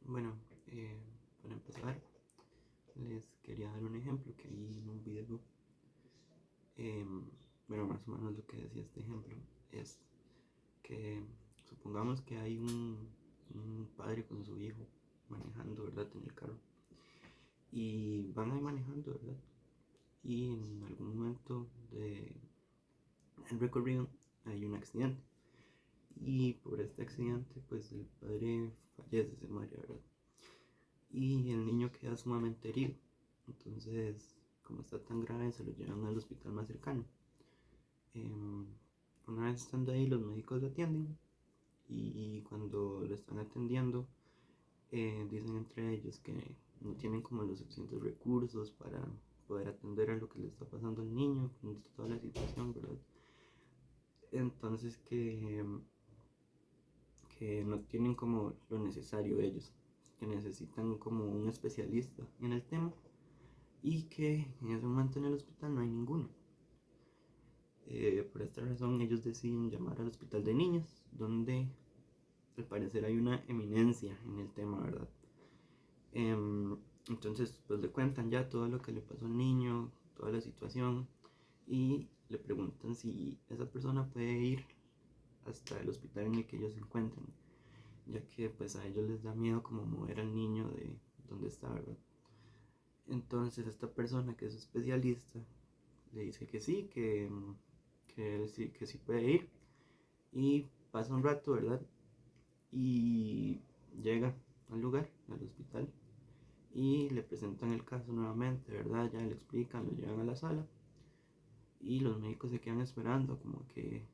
Bueno, para empezar, les quería dar un ejemplo que vi en un video. Bueno, más o menos lo que decía este ejemplo es que supongamos que hay un padre con su hijo manejando, ¿verdad? En el carro. Y van ahí manejando, ¿verdad? Y en algún momento del recorrido hay un accidente. Y por este accidente, pues el padre fallece, se muere, ¿verdad? Y el niño queda sumamente herido. Entonces, como está tan grave, se lo llevan al hospital más cercano. Eh, una vez estando ahí, los médicos lo atienden y cuando lo están atendiendo, dicen entre ellos que no tienen como los suficientes recursos para poder atender a lo que le está pasando al niño, con toda la situación, ¿verdad? Entonces que no tienen como lo necesario ellos, que necesitan como un especialista en el tema y que en ese momento en el hospital no hay ninguno. Por esta razón ellos deciden llamar al hospital de niños, donde al parecer hay una eminencia en el tema, ¿verdad? Entonces pues le cuentan ya todo lo que le pasó al niño, toda la situación, y le preguntan si esa persona puede ir hasta el hospital en el que ellos se encuentran, ya que pues a ellos les da miedo como mover al niño de donde está, ¿verdad? Entonces esta persona que es especialista le dice que sí, que sí puede ir, y pasa un rato, ¿verdad? Y llega al lugar, al hospital, y le presentan el caso nuevamente, ¿verdad? Ya le explican, lo llevan a la sala y los médicos se quedan esperando como que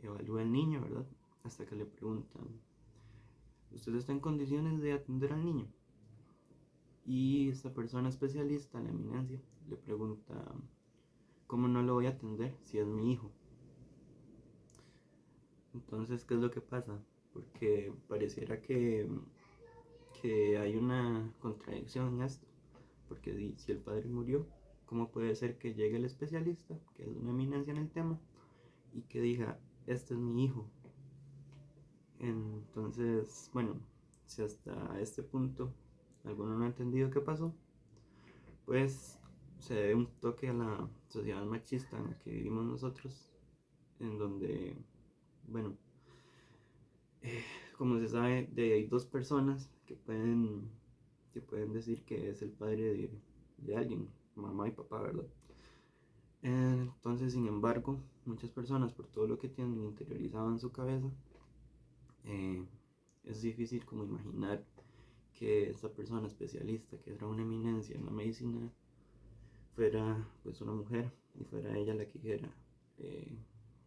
evalúe al niño, ¿verdad? Hasta que le preguntan, ¿usted está en condiciones de atender al niño? Y esta persona especialista, la eminencia, le pregunta, ¿cómo no lo voy a atender si es mi hijo? Entonces, ¿qué es lo que pasa? Porque pareciera que hay una contradicción en esto. Porque si el padre murió, ¿cómo puede ser que llegue el especialista, que es una eminencia en el tema, y que diga, este es mi hijo? Entonces, bueno, si hasta este punto alguno no ha entendido qué pasó, pues se debe un toque a la sociedad machista en la que vivimos nosotros, en donde, bueno, como se sabe, hay dos personas que pueden decir que es el padre de alguien, mamá y papá, ¿verdad? Entonces, sin embargo, muchas personas, por todo lo que tienen interiorizado en su cabeza, eh, es difícil como imaginar que esta persona especialista, que era una eminencia en la medicina, fuera pues una mujer y fuera ella la que dijera, eh,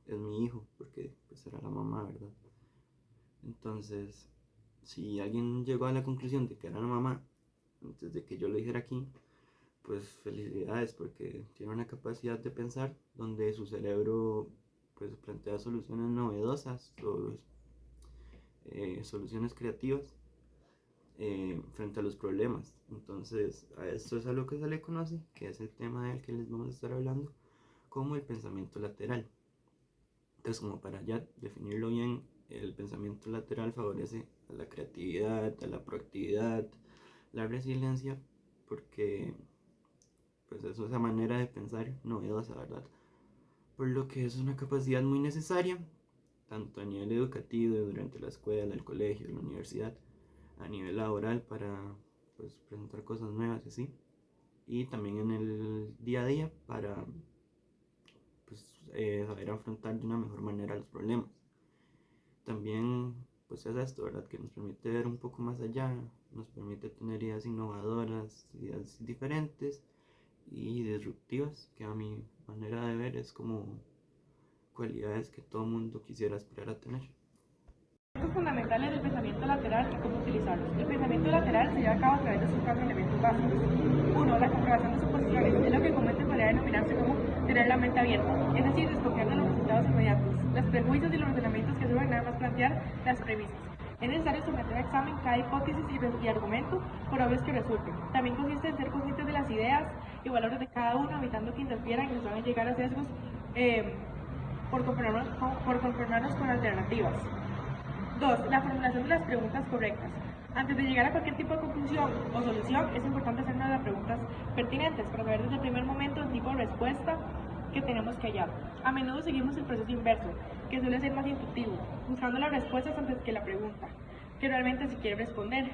es mi hijo, porque pues era la mamá, ¿verdad? Entonces, si alguien llegó a la conclusión de que era la mamá antes de que yo lo dijera aquí, pues felicidades, porque tiene una capacidad de pensar donde su cerebro pues plantea soluciones novedosas o soluciones creativas frente a los problemas. Entonces a esto es a lo que se le conoce, que es el tema del que les vamos a estar hablando, como el pensamiento lateral. Entonces, como para ya definirlo bien, el pensamiento lateral favorece a la creatividad, a la proactividad, la resiliencia, porque pues eso es esa manera de pensar novedosa, ¿verdad? Por lo que es una capacidad muy necesaria, tanto a nivel educativo, durante la escuela, el colegio, la universidad, a nivel laboral para pues, presentar cosas nuevas y así, y también en el día a día para pues, saber afrontar de una mejor manera los problemas. También pues es esto, ¿verdad? Que nos permite ver un poco más allá, nos permite tener ideas innovadoras, ideas diferentes y disruptivas, que a mi manera de ver es como cualidades que todo mundo quisiera aspirar a tener. Aspectos fundamentales del pensamiento lateral y cómo utilizarlos. El pensamiento lateral se lleva a cabo a través de sus cuatro elementos básicos. 1. La comprobación de suposiciones, es lo que comúnmente podría denominarse como tener la mente abierta, es decir, desconfiar de los resultados inmediatos. Los prejuicios y los razonamientos que surgen nada más plantear las premisas. Es necesario someter a examen cada hipótesis y argumento, por obvios que resulten. También consiste en ser conscientes de las ideas y valores de cada uno, evitando que interfieran y que nos hagan llegar a sesgos por conformarnos con alternativas. 2. La formulación de las preguntas correctas. Antes de llegar a cualquier tipo de conclusión o solución, es importante hacernos las preguntas pertinentes para saber desde el primer momento el tipo de respuesta que tenemos que hallar. A menudo seguimos el proceso inverso, que suele ser más intuitivo, buscando las respuestas antes que la pregunta, que realmente se quiere responder,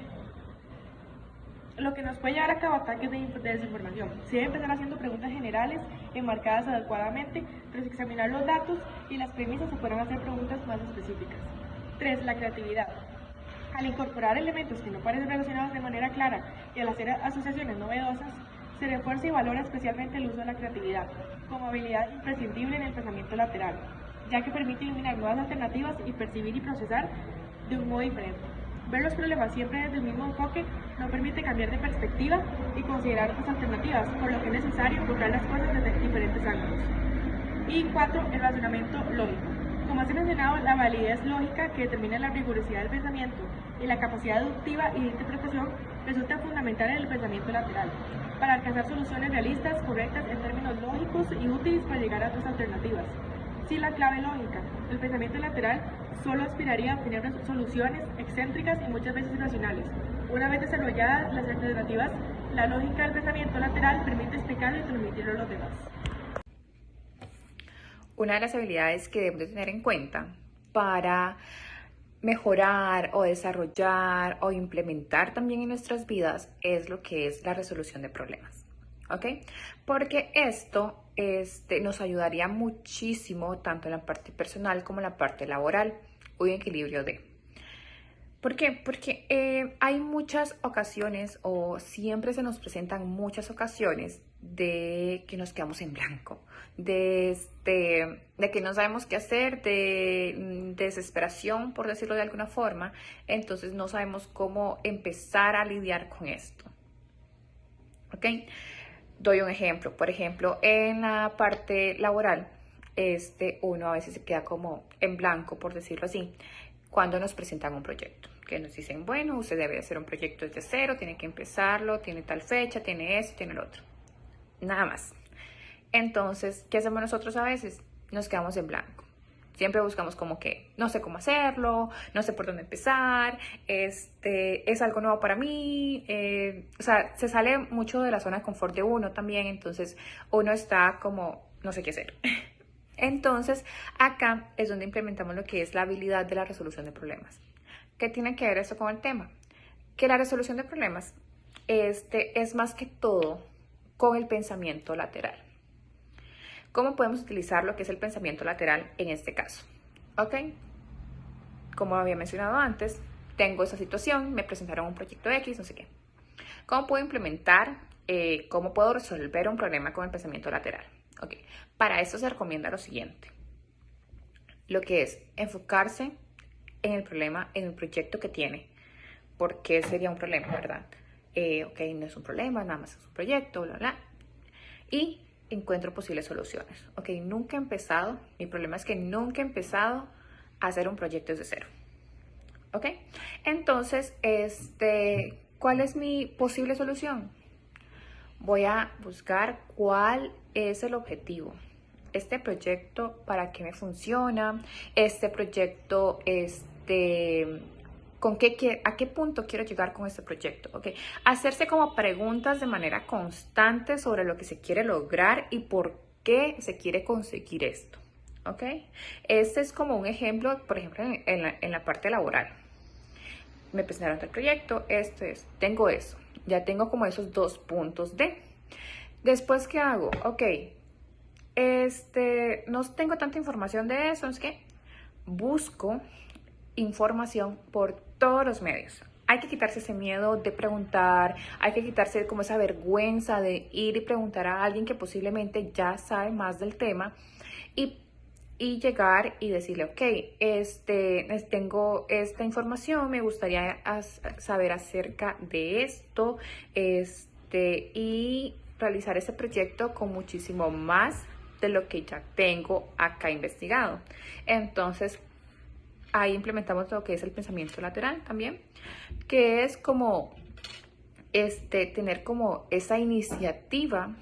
lo que nos puede llevar a cabo ataques de desinformación. Se debe empezar haciendo preguntas generales, enmarcadas adecuadamente, tras examinar los datos y las premisas se podrán hacer preguntas más específicas. 3. La creatividad. Al incorporar elementos que no parecen relacionados de manera clara y al hacer asociaciones novedosas, se refuerza y valora especialmente el uso de la creatividad, como habilidad imprescindible en el pensamiento lateral, ya que permite iluminar nuevas alternativas y percibir y procesar de un modo diferente. Ver los problemas siempre desde el mismo enfoque no permite cambiar de perspectiva y considerar otras alternativas, por lo que es necesario enfocar las cosas desde diferentes ángulos. Y 4. El razonamiento lógico. Como se ha mencionado, la validez lógica que determina la rigurosidad del pensamiento y la capacidad deductiva y de interpretación resulta fundamental en el pensamiento lateral, para alcanzar soluciones realistas, correctas en términos lógicos y útiles para llegar a otras alternativas. Sin la clave lógica, el pensamiento lateral solo aspiraría a obtener soluciones excéntricas y muchas veces irracionales. Una vez desarrolladas las alternativas, la lógica del pensamiento lateral permite explicarlo y transmitirlo a los demás. Una de las habilidades que debemos de tener en cuenta para mejorar o desarrollar o implementar también en nuestras vidas es lo que es la resolución de problemas, ¿ok? Porque esto nos ayudaría muchísimo tanto en la parte personal como en la parte laboral, un equilibrio de. ¿Por qué? Porque hay muchas ocasiones o siempre se nos presentan muchas ocasiones de que nos quedamos en blanco, de que no sabemos qué hacer, de desesperación, por decirlo de alguna forma. Entonces no sabemos cómo empezar a lidiar con esto. ¿Ok? Doy un ejemplo. Por ejemplo, en la parte laboral, uno a veces se queda como en blanco, por decirlo así, cuando nos presentan un proyecto, que nos dicen, bueno, usted debe hacer un proyecto desde cero, tiene que empezarlo, tiene tal fecha, tiene esto, tiene el otro. Nada más. Entonces, ¿qué hacemos nosotros a veces? Nos quedamos en blanco. Siempre buscamos como que no sé cómo hacerlo, no sé por dónde empezar, es algo nuevo para mí, o sea, se sale mucho de la zona de confort de uno también, entonces uno está como no sé qué hacer. Entonces, acá es donde implementamos lo que es la habilidad de la resolución de problemas. ¿Qué tiene que ver esto con el tema? Que la resolución de problemas es más que todo con el pensamiento lateral. ¿Cómo podemos utilizar lo que es el pensamiento lateral en este caso? ¿Ok? Como había mencionado antes, tengo esa situación, me presentaron un proyecto X, no sé qué. ¿Cómo puedo implementar, cómo puedo resolver un problema con el pensamiento lateral? Ok, para esto se recomienda lo siguiente, lo que es enfocarse en el problema, en el proyecto que tiene. ¿Por qué sería un problema, verdad? Ok, no es un problema, nada más es un proyecto, bla, bla. Y encuentro posibles soluciones. Ok, nunca he empezado, mi problema es que nunca he empezado a hacer un proyecto desde cero. Ok, entonces, ¿cuál es mi posible solución? Voy a buscar cuál es el objetivo. Este proyecto, ¿para qué me funciona? Este proyecto, ¿a qué punto quiero llegar con este proyecto? ¿Okay? Hacerse como preguntas de manera constante sobre lo que se quiere lograr y por qué se quiere conseguir esto. ¿Ok? Este es como un ejemplo, por ejemplo, en la parte laboral. Me presentaron el proyecto, tengo eso. Ya tengo como esos 2 puntos de. Después, ¿qué hago? Ok, no tengo tanta información de eso, es que busco información por todos los medios. Hay que quitarse ese miedo de preguntar, hay que quitarse como esa vergüenza de ir y preguntar a alguien que posiblemente ya sabe más del tema y llegar y decirle, ok, tengo esta información, me gustaría saber acerca de esto, y realizar ese proyecto con muchísimo más de lo que ya tengo acá investigado. Entonces, ahí implementamos lo que es el pensamiento lateral también, que es como tener como esa iniciativa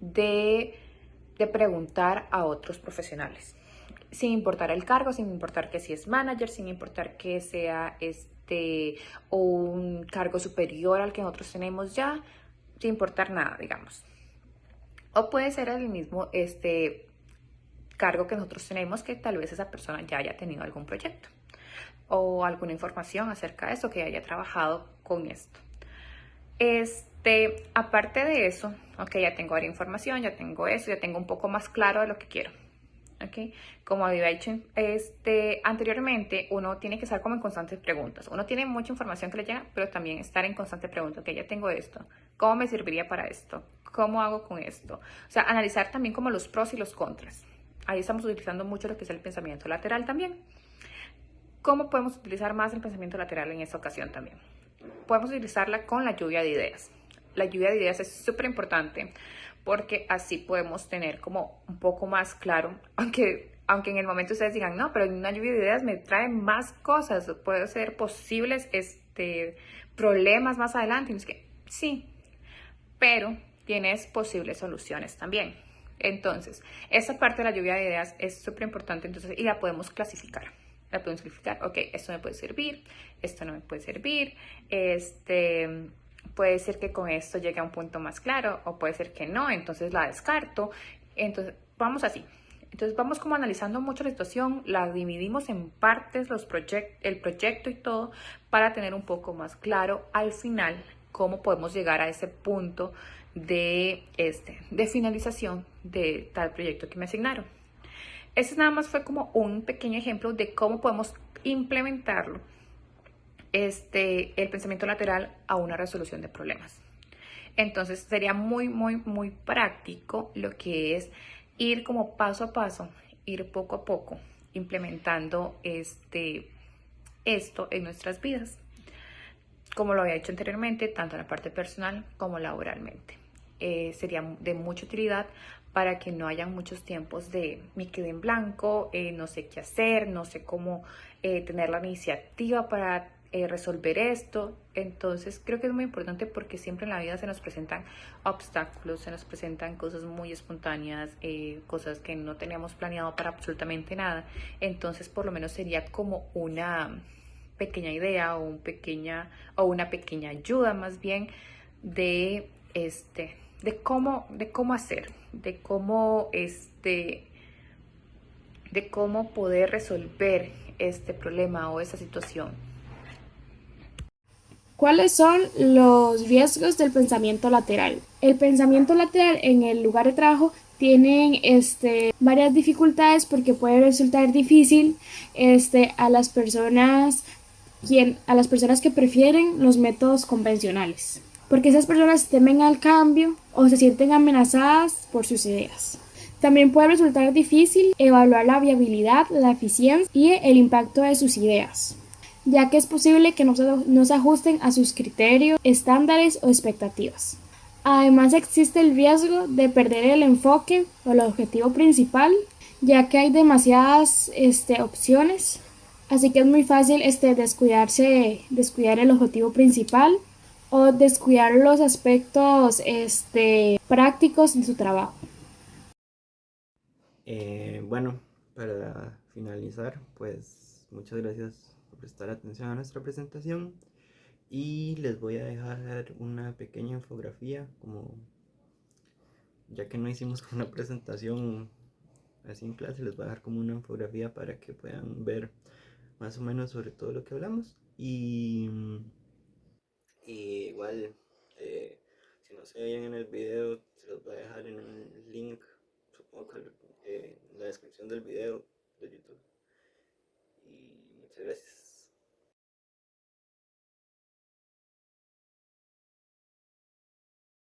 de preguntar a otros profesionales. sin importar el cargo, sin importar que si es manager, sin importar que sea o un cargo superior al que nosotros tenemos ya, sin importar nada, digamos. O puede ser el mismo cargo que nosotros tenemos, que tal vez esa persona ya haya tenido algún proyecto o alguna información acerca de eso, que haya trabajado con esto. Aparte de eso, ok, ya tengo varias información, ya tengo eso, ya tengo un poco más claro de lo que quiero. Okay. Como había dicho anteriormente, uno tiene que estar como en constantes preguntas. Uno tiene mucha información que le llega, pero también estar en constante pregunta. Ok, ya tengo esto. ¿Cómo me serviría para esto? ¿Cómo hago con esto? O sea, analizar también como los pros y los contras. Ahí estamos utilizando mucho lo que es el pensamiento lateral también. ¿Cómo podemos utilizar más el pensamiento lateral en esta ocasión también? Podemos utilizarla con la lluvia de ideas. La lluvia de ideas es súper importante porque así podemos tener como un poco más claro, aunque en el momento ustedes digan, no, pero una lluvia de ideas me trae más cosas, puede ser posibles problemas más adelante. Y es que, sí, pero tienes posibles soluciones también. Entonces, esa parte de la lluvia de ideas es súper importante, entonces, y la podemos clasificar. La podemos clasificar, ok, esto me puede servir, esto no me puede servir, puede ser que con esto llegue a un punto más claro, o puede ser que no, entonces la descarto. Entonces, vamos así. Entonces, vamos como analizando mucho la situación, la dividimos en partes, el proyecto y todo, para tener un poco más claro al final cómo podemos llegar a ese punto de finalización de tal proyecto que me asignaron. Este nada más fue como un pequeño ejemplo de cómo podemos implementarlo, el pensamiento lateral a una resolución de problemas. Entonces sería muy, muy, muy práctico lo que es ir como paso a paso, ir poco a poco implementando esto en nuestras vidas, como lo había hecho anteriormente, tanto en la parte personal como laboralmente. Sería de mucha utilidad para que no hayan muchos tiempos de me quedé en blanco, no sé qué hacer, no sé cómo tener la iniciativa para resolver esto. Entonces creo que es muy importante porque siempre en la vida se nos presentan obstáculos, se nos presentan cosas muy espontáneas, cosas que no teníamos planeado para absolutamente nada. Entonces por lo menos sería como una pequeña idea o una pequeña ayuda más bien de cómo hacer, de cómo poder resolver este problema o esa situación. ¿Cuáles son los riesgos del pensamiento lateral? El pensamiento lateral en el lugar de trabajo tienen varias dificultades porque puede resultar difícil a las personas a las personas que prefieren los métodos convencionales, porque esas personas temen al cambio o se sienten amenazadas por sus ideas. También puede resultar difícil evaluar la viabilidad, la eficiencia y el impacto de sus ideas, ya que es posible que no se ajusten a sus criterios, estándares o expectativas. Además existe el riesgo de perder el enfoque o el objetivo principal, ya que hay demasiadas opciones, así que es muy fácil descuidar el objetivo principal o descuidar los aspectos prácticos en su trabajo. Bueno, para finalizar, pues muchas gracias por prestar atención a nuestra presentación y les voy a dejar una pequeña infografía, como ya que no hicimos una presentación así en clase, les voy a dejar como una infografía para que puedan ver más o menos sobre todo lo que hablamos y igual si no se veían en el video se los voy a dejar en el link, supongo que en la descripción del video de YouTube. Y muchas gracias.